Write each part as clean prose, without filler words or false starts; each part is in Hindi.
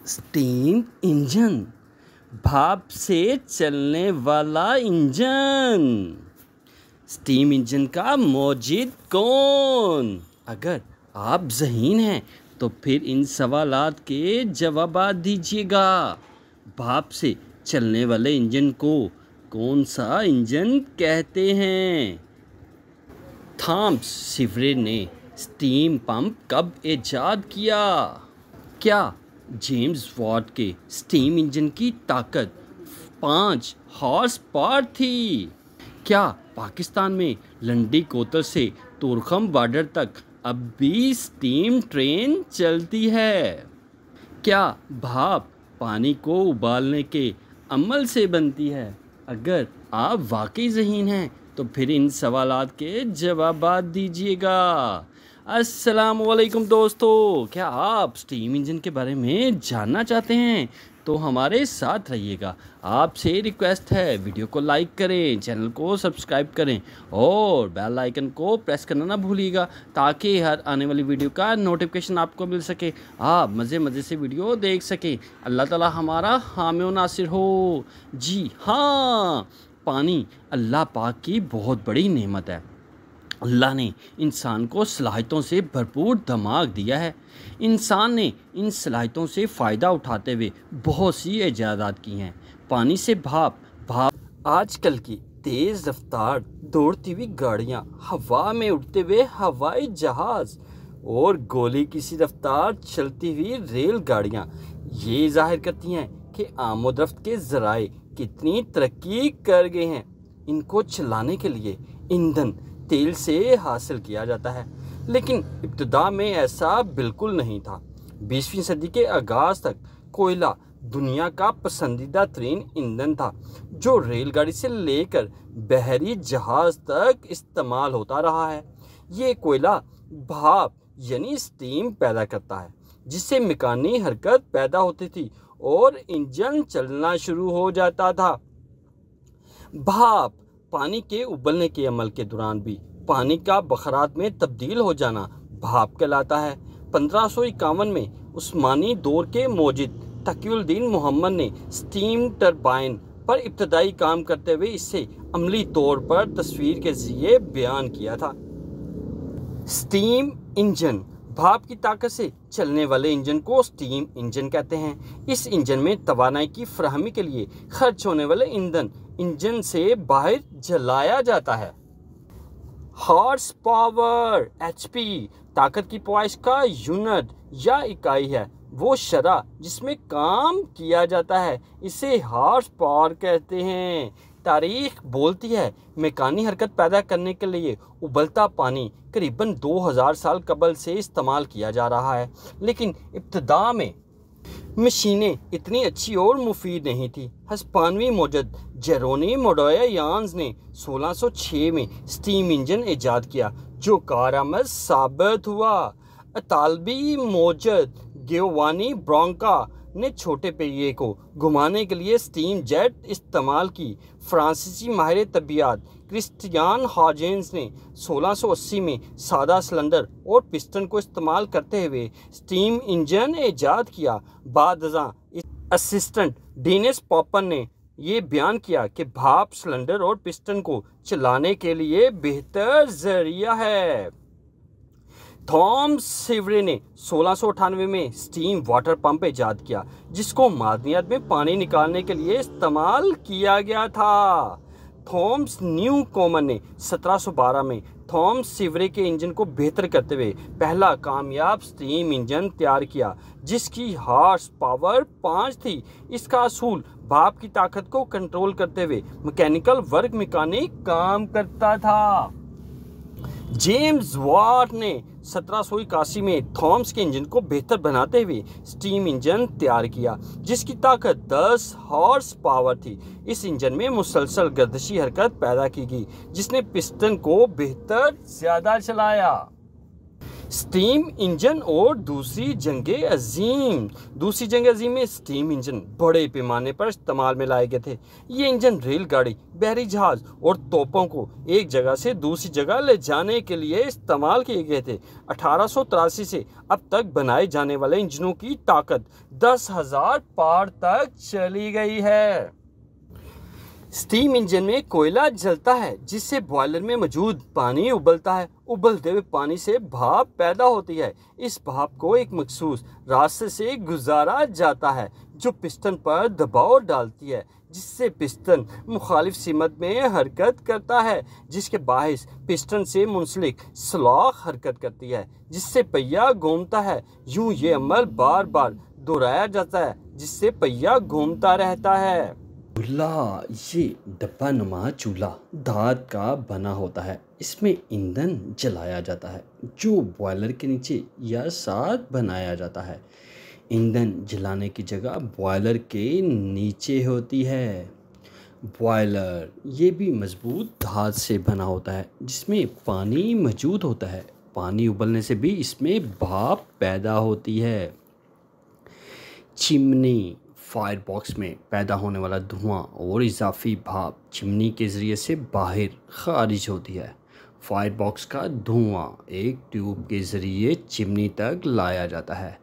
स्टीम इंजन, भाप से चलने वाला इंजन। स्टीम इंजन का मौजिद कौन? अगर आप ज़हीन हैं तो फिर इन सवालात के जवाबात दीजिएगा। भाप से चलने वाले इंजन को कौन सा इंजन कहते हैं? थॉमस शिवरे ने स्टीम पंप कब इजाद किया? क्या जेम्स वाट के स्टीम इंजन की ताकत 5 हॉर्स पावर थी? क्या पाकिस्तान में लंडी कोतल से तुरखम बॉर्डर तक अब भी स्टीम ट्रेन चलती है? क्या भाप पानी को उबालने के अमल से बनती है? अगर आप वाकई ज़हीन हैं तो फिर इन सवालात के जवाबात दीजिएगा। अस्सलाम वालेकुम दोस्तों, क्या आप स्टीम इंजन के बारे में जानना चाहते हैं तो हमारे साथ रहिएगा। आपसे रिक्वेस्ट है, वीडियो को लाइक करें, चैनल को सब्सक्राइब करें और बेल आइकन को प्रेस करना ना भूलिएगा ताकि हर आने वाली वीडियो का नोटिफिकेशन आपको मिल सके, आप मज़े से वीडियो देख सकें। अल्लाह ताला हमारा हामी व नासिर हो। जी हाँ, पानी अल्लाह पाक की बहुत बड़ी नेमत है। अल्लाह ने इंसान को सलाहियतों से भरपूर दिमाग दिया है। इंसान ने इन सलाहियतों से फ़ायदा उठाते हुए बहुत सी ईजादात की हैं। पानी से भाप आजकल की तेज़ रफ्तार दौड़ती हुई गाड़ियाँ, हवा में उड़ते हुए हवाई जहाज़ और गोली की सी रफ्तार चलती हुई रेलगाड़ियाँ ये जाहिर करती हैं कि आमदरफ्त के ज़राए कितनी तरक्की कर गए हैं। इनको चलाने के लिए ईंधन तेल से हासिल किया जाता है, लेकिन इब्तिदा में ऐसा बिल्कुल नहीं था। 20वीं सदी के आगाज़ तक कोयला दुनिया का पसंदीदा तरीन ईंधन था, जो रेलगाड़ी से लेकर बहरी जहाज़ तक इस्तेमाल होता रहा है। ये कोयला भाप यानी स्टीम पैदा करता है, जिससे मैकेनिकल हरकत पैदा होती थी और इंजन चलना शुरू हो जाता था। भाप पानी के उबलने के अमल के दौरान भी पानी का बखरात में तब्दील हो जाना भाप कहलाता है। 1551 में उस्मानी दौर के मौजिद तकीउद्दीन मोहम्मद ने स्टीम टरबाइन पर इब्तदाई काम करते हुए इसे अमली तौर पर तस्वीर के ज़रिए बयान किया था। स्टीम इंजन, भाप की ताकत से चलने वाले इंजन को स्टीम इंजन कहते हैं। इस इंजन में तवानाई की फराहमी के लिए खर्च होने वाले ईंधन इंजन से बाहर जलाया जाता है। हॉर्स पावर एचपी ताकत की पॉइंट का यूनिट या इकाई है। वो शरह जिसमें काम किया जाता है इसे हॉर्स पावर कहते हैं। तारीख बोलती है मैकेनिकल हरकत पैदा करने के लिए उबलता पानी करीबन 2000 साल कबल से इस्तेमाल किया जा रहा है, लेकिन इब्तिदा में मशीनें इतनी अच्छी और मुफीद नहीं थी। हस्पानवी मौजद जेरोनिमो मोडोयान्स ने 1606 में स्टीम इंजन ईजाद किया, जो कारआमद साबित हुआ। इतालवी मौजद गियोवानी ब्रांका ने छोटे पहिए को घुमाने के लिए स्टीम जेट इस्तेमाल की। फ्रांसीसी माहिर तबियात क्रिस्टियान हॉजेंस ने 1680 में सादा सिलेंडर और पिस्टन को इस्तेमाल करते हुए स्टीम इंजन ईजाद किया। बादशाह असिस्टेंट डेनिस पॉपर ने ये बयान किया कि भाप सिलेंडर और पिस्टन को चलाने के लिए बेहतर जरिया है। थॉमस शिवरे ने 1698 में स्टीम वाटर पंप ईजाद किया, जिसको मादनियात में पानी निकालने के लिए इस्तेमाल किया गया था। थॉमस न्यू कॉमन ने 1712 में थॉमस शिवरे के इंजन को बेहतर करते हुए पहला कामयाब स्टीम इंजन तैयार किया, जिसकी हॉर्स पावर 5 थी। इसका असूल भाप की ताकत को कंट्रोल करते हुए मैकेनिकल वर्क मैकेनिक काम करता था। जेम्स वाट ने 1781 में थॉमस के इंजन को बेहतर बनाते हुए स्टीम इंजन तैयार किया, जिसकी ताकत 10 हॉर्स पावर थी। इस इंजन में मुसलसल गर्दिशी हरकत पैदा की गई, जिसने पिस्टन को बेहतर ज़्यादा चलाया। स्टीम इंजन और दूसरी जंग अजीम। दूसरी जंग अजीम में स्टीम इंजन बड़े पैमाने पर इस्तेमाल में लाए गए थे। ये इंजन रेलगाड़ी, बहरी जहाज और तोपों को एक जगह से दूसरी जगह ले जाने के लिए इस्तेमाल किए गए थे। 1883 से अब तक बनाए जाने वाले इंजनों की ताकत 10,000 पार तक चली गई है। स्टीम इंजन में कोयला जलता है, जिससे बॉयलर में मौजूद पानी उबलता है। उबलते हुए पानी से भाप पैदा होती है। इस भाप को एक मखसूस रास्ते से गुजारा जाता है, जो पिस्टन पर दबाव डालती है, जिससे पिस्टन मुखालिफ सिमत में हरकत करता है, जिसके बाहिस पिस्टन से मुंसलिक सलाख हरकत करती है, जिससे पहिया घूमता है। यूं ये अमल बार बार दोहराया जाता है, जिससे पहिया घूमता रहता है। चूल्हा, ये डब्बा नुमा चूल्हा धात का बना होता है। इसमें ईंधन जलाया जाता है, जो बॉयलर के नीचे या साथ बनाया जाता है। ईंधन जलाने की जगह बॉयलर के नीचे होती है। बॉयलर ये भी मजबूत धात से बना होता है, जिसमें पानी मौजूद होता है। पानी उबलने से भी इसमें भाप पैदा होती है। चिमनी, फायर बॉक्स में पैदा होने वाला धुआं और इजाफी भाप चिमनी के ज़रिए से बाहर खारिज होती है। फायर बॉक्स का धुआं एक ट्यूब के ज़रिए चिमनी तक लाया जाता है।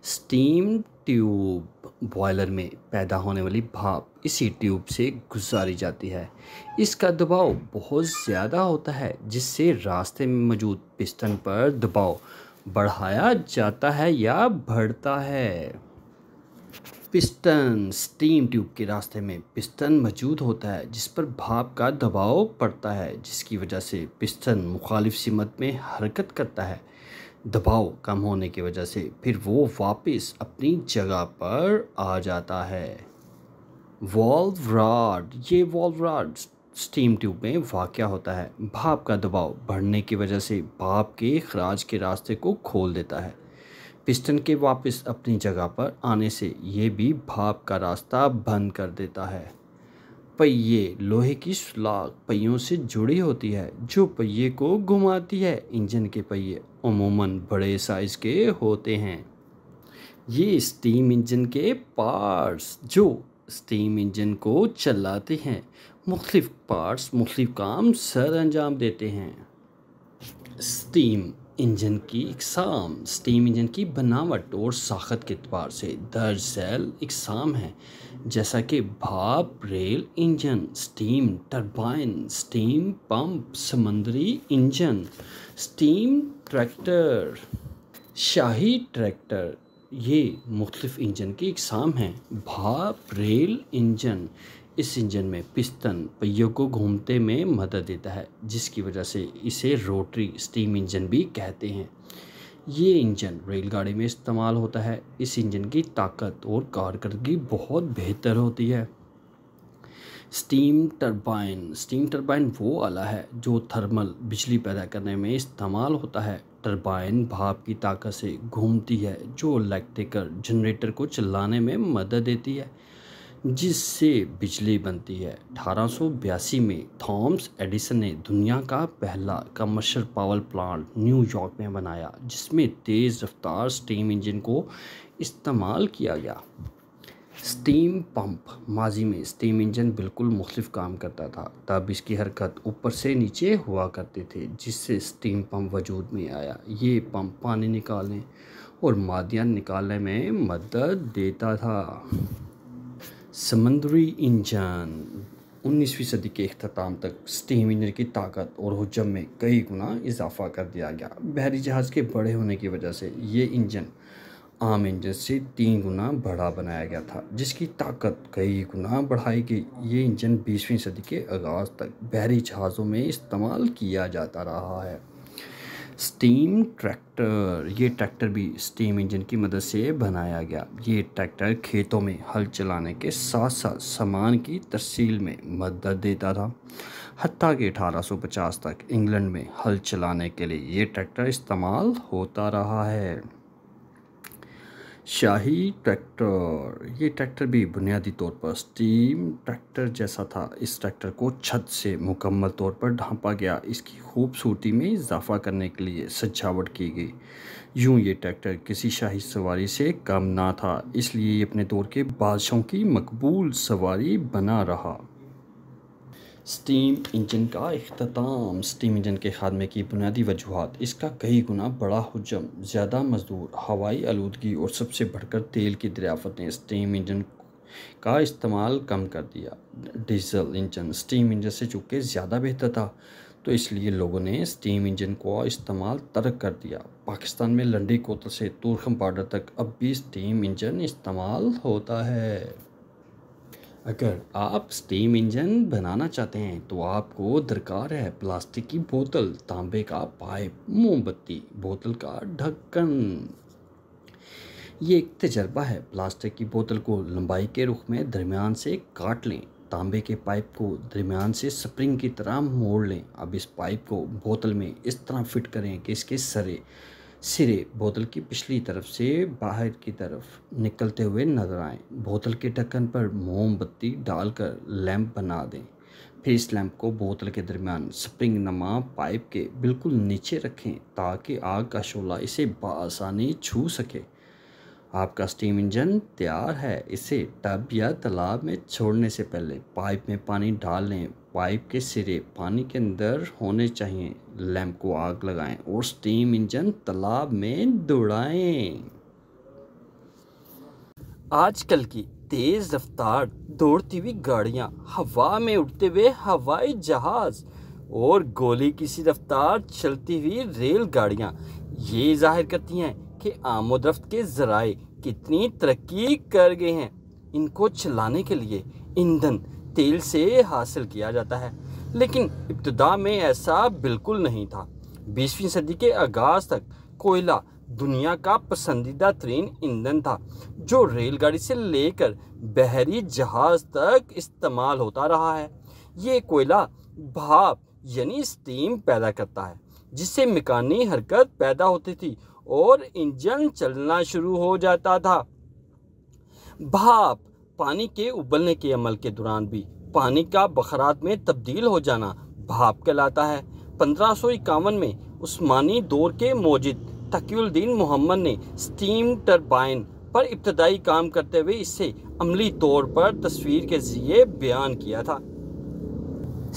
स्टीम ट्यूब, बॉयलर में पैदा होने वाली भाप इसी ट्यूब से गुजारी जाती है। इसका दबाव बहुत ज़्यादा होता है, जिससे रास्ते में मौजूद पिस्टन पर दबाव बढ़ाया जाता है या बढ़ता है। पिस्टन, स्टीम ट्यूब के रास्ते में पिस्टन मौजूद होता है, जिस पर भाप का दबाव पड़ता है, जिसकी वजह से पिस्टन मुखालिफ सिमत में हरकत करता है। दबाव कम होने की वजह से फिर वो वापस अपनी जगह पर आ जाता है। वॉल्व रॉड, ये वॉल्व रॉड स्टीम ट्यूब में वाक़या होता है। भाप का दबाव बढ़ने की वजह से भाप के खराज के रास्ते को खोल देता है। पिस्टन के वापस अपनी जगह पर आने से ये भी भाप का रास्ता बंद कर देता है। पहिए, लोहे की सुलाख पहियों से जुड़ी होती है, जो पहिए को घुमाती है। इंजन के पहिए अमूमन बड़े साइज़ के होते हैं। ये स्टीम इंजन के पार्ट्स जो स्टीम इंजन को चलाते हैं। मुख्तलिफ पार्ट्स मुख्तलिफ काम सर अंजाम देते हैं। स्टीम इंजन की इकसाम, स्टीम इंजन की बनावट और साख्त के एतबार से दर्ज झैल इकसाम है, जैसा कि भाप rail engine, steam turbine, steam pump, समंदरी इंजन, स्टीम ट्रैक्टर, शाही ट्रैक्टर। ये मुख्तलिफ इंजन की इकसाम हैं। भाप रेल इंजन, इस इंजन में पिस्टन पहियों को घूमते में मदद देता है, जिसकी वजह से इसे रोटरी स्टीम इंजन भी कहते हैं। ये इंजन रेलगाड़ी में इस्तेमाल होता है। इस इंजन की ताकत और कारकर्दगी बहुत बेहतर होती है। स्टीम टरबाइन, स्टीम टरबाइन वो आला है जो थर्मल बिजली पैदा करने में इस्तेमाल होता है। टरबाइन भाप की ताकत से घूमती है, जो इलेक्ट्रिकल जनरेटर को चलाने में मदद देती है, जिससे बिजली बनती है। 1882 में थॉमस एडिसन ने दुनिया का पहला कमर्शियल पावर प्लांट न्यूयॉर्क में बनाया, जिसमें तेज़ रफ्तार स्टीम इंजन को इस्तेमाल किया गया। स्टीम पंप, माजी में स्टीम इंजन बिल्कुल मुख्तलिफ काम करता था। तब इसकी हरकत ऊपर से नीचे हुआ करते थे, जिससे स्टीम पंप वजूद में आया। ये पंप पानी निकालने और मादियाँ निकालने में मदद देता था। समंदरी इंजन, 19वीं सदी के अख्ताम तक स्टीम इंजन की ताकत और हुज्जम में कई गुना इजाफा कर दिया गया। बहरी जहाज़ के बड़े होने की वजह से ये इंजन आम इंजन से 3 गुना बड़ा बनाया गया था, जिसकी ताकत कई गुना बढ़ाई गई। ये इंजन 20वीं सदी के आगाज़ तक बहरी जहाज़ों में इस्तेमाल किया जाता रहा है। स्टीम ट्रैक्टर, ये ट्रैक्टर भी स्टीम इंजन की मदद से बनाया गया। ये ट्रैक्टर खेतों में हल चलाने के साथ साथ सामान की तरसील में मदद देता था। हत्ता कि 1850 तक इंग्लैंड में हल चलाने के लिए ये ट्रैक्टर इस्तेमाल होता रहा है। शाही ट्रैक्टर, ये ट्रैक्टर भी बुनियादी तौर पर स्टीम ट्रैक्टर जैसा था। इस ट्रैक्टर को छत से मुकम्मल तौर पर ढांपा गया, इसकी खूबसूरती में इजाफा करने के लिए सजावट की गई। यूं ये ट्रैक्टर किसी शाही सवारी से कम ना था, इसलिए ये अपने दौर के बादशाहों की मकबूल सवारी बना रहा। स्टीम इंजन का इख्तिताम। स्टीम इंजन के खात्मे की बुनियादी वजूहात इसका कई गुना बड़ा हुज्जम, ज़्यादा मजदूर, हवाई आलूदगी और सबसे बढ़कर तेल की दरियाफ़त ने स्टीम इंजन का इस्तेमाल कम कर दिया। डीजल इंजन स्टीम इंजन से चूँकि ज़्यादा बेहतर था, तो इसलिए लोगों ने स्टीम इंजन को इस्तेमाल तर्क कर दिया। पाकिस्तान में लंडी कोतल से तुरखम बॉर्डर तक अब भी स्टीम इंजन इस्तेमाल होता है। अगर आप स्टीम इंजन बनाना चाहते हैं तो आपको दरकार है प्लास्टिक की बोतल, तांबे का पाइप, मोमबत्ती, बोतल का ढक्कन। ये एक तजर्बा है। प्लास्टिक की बोतल को लंबाई के रुख में दरमियान से काट लें। तांबे के पाइप को दरमियान से स्प्रिंग की तरह मोड़ लें। अब इस पाइप को बोतल में इस तरह फिट करें कि इसके सिरे बोतल की पिछली तरफ से बाहर की तरफ निकलते हुए नजर आएं। बोतल के ढक्कन पर मोमबत्ती डालकर लैंप बना दें। फिर इस लैंप को बोतल के दरमियान स्प्रिंग नमा पाइप के बिल्कुल नीचे रखें ताकि आग का शोला इसे बआसानी छू सके। आपका स्टीम इंजन तैयार है। इसे टब या तालाब में छोड़ने से पहले पाइप में पानी डाल लें। पाइप के सिरे पानी के अंदर होने चाहिए। लैंप को आग लगाएं और स्टीम इंजन तालाब में दौड़ाएं। आजकल की तेज रफ्तार दौड़ती हुई गाड़ियां, हवा में उड़ते हुए हवाई जहाज और गोली की सी रफ्तार चलती हुई रेल गाड़ियां ये जाहिर करती हैं कि आमोदरफ्त के ज़राए कितनी तरक्की कर गए हैं। इनको चलाने के लिए ईंधन तेल से हासिल किया जाता है, लेकिन इब्तिदा में ऐसा बिल्कुल नहीं था। 20वीं सदी के आगाज़ तक कोयला दुनिया का पसंदीदा तरीन ईंधन था, जो रेलगाड़ी से लेकर बहरी जहाज़ तक इस्तेमाल होता रहा है। ये कोयला भाप यानी स्टीम पैदा करता है, जिससे मैकेनिकल हरकत पैदा होती थी और इंजन चलना शुरू हो जाता था। भाप पानी के उबलने के अमल के दौरान भी पानी का बखरात में तब्दील हो जाना भाप कहलाता है। 1551 में उस्मानी दौर के मोजिद तकीउद्दीन मोहम्मद ने स्टीम टरबाइन पर इब्तदाई काम करते हुए इसे अमली तौर पर तस्वीर के ज़रिए बयान किया था।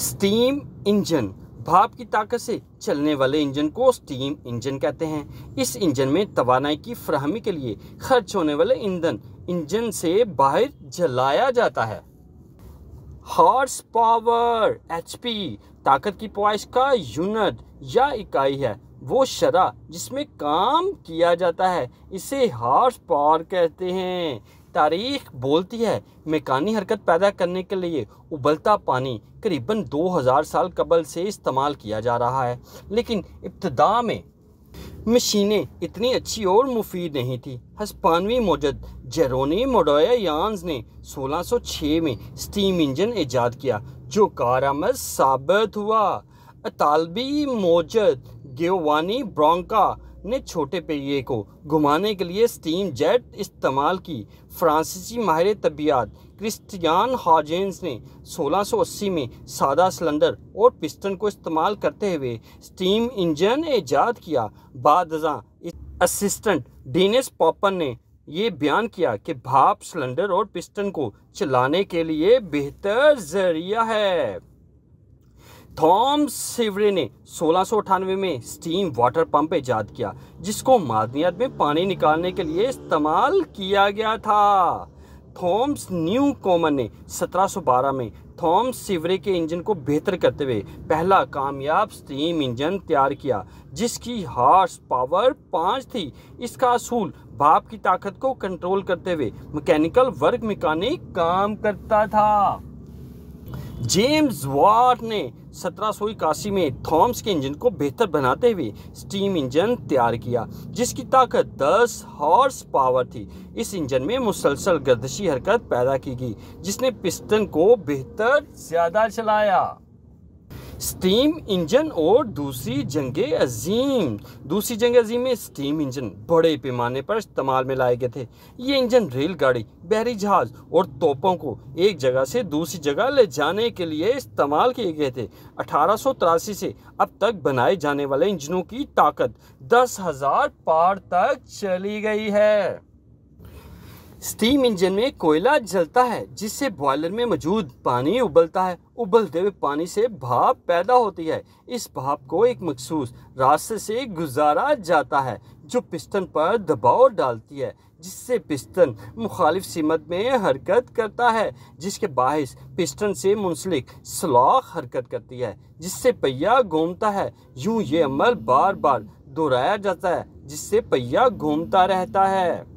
स्टीम इंजन भाप की ताकत से चलने वाले इंजन को स्टीम इंजन कहते हैं। इस इंजन में तवानाई की फराहमी के लिए खर्च होने वाले ईंधन इंजन से बाहर जलाया जाता है। हॉर्स पावर HP ताकत की पॉइंट का यूनिट या इकाई है। वो शरा जिसमें काम किया जाता है इसे हॉर्स पावर कहते हैं। तारीख बोलती है मैकेनिकल हरकत पैदा करने के लिए उबलता पानी करीबन 2000 साल कबल से इस्तेमाल किया जा रहा है, लेकिन इब्तिदा में मशीनें इतनी अच्छी और मुफीद नहीं थी। हस्पानवी मोजद जेरोनिमो मोडोयान्स ने 1606 में स्टीम इंजन ईजाद किया, जो कारआमद साबित हुआ। इतालवी मोजद गियोवानी ब्रांका ने छोटे पहिए को घुमाने के लिए स्टीम जेट इस्तेमाल की। फ्रांसीसी माहिर तबियात क्रिस्टियान हॉजेंस ने 1680 में सादा सिलेंडर और पिस्टन को इस्तेमाल करते हुए स्टीम इंजन ईजाद किया। बादशाह असिस्टेंट डेनिस पॉपर ने ये बयान किया कि भाप सिलेंडर और पिस्टन को चलाने के लिए बेहतर जरिया है। थॉमस सिवरे ने 1698 में स्टीम वाटर पंप ईजाद किया, जिसको मादनियात में पानी निकालने के लिए इस्तेमाल किया गया था। थॉमस न्यू कॉमन ने 1712 में थॉमस सिवरे के इंजन को बेहतर करते हुए पहला कामयाब स्टीम इंजन तैयार किया, जिसकी हॉर्स पावर 5 थी। इसका असूल भाप की ताकत को कंट्रोल करते हुए मैकेनिकल वर्क मैकेनिक काम करता था। जेम्स वाट ने 1781 में थॉमस के इंजन को बेहतर बनाते हुए स्टीम इंजन तैयार किया, जिसकी ताकत 10 हॉर्स पावर थी। इस इंजन में मुसलसल गर्दिशी हरकत पैदा की गई, जिसने पिस्टन को बेहतर ज़्यादा चलाया। स्टीम इंजन और दूसरी जंग अजीम। दूसरी जंग अजीम में स्टीम इंजन बड़े पैमाने पर इस्तेमाल में लाए गए थे। ये इंजन रेलगाड़ी, बहरी जहाज और तोपों को एक जगह से दूसरी जगह ले जाने के लिए इस्तेमाल किए गए थे। 1883 से अब तक बनाए जाने वाले इंजनों की ताकत 10,000 पार तक चली गई है। स्टीम इंजन में कोयला जलता है, जिससे बॉयलर में मौजूद पानी उबलता है। उबलते हुए पानी से भाप पैदा होती है। इस भाप को एक मखसूस रास्ते से गुजारा जाता है, जो पिस्टन पर दबाव डालती है, जिससे पिस्टन मुखालिफ सिमत में हरकत करता है, जिसके बाहिस पिस्टन से मुंसलिक सलाख हरकत करती है, जिससे पहिया घूमता है। यूं ये अमल बार बार दोहराया जाता है, जिससे पहिया घूमता रहता है।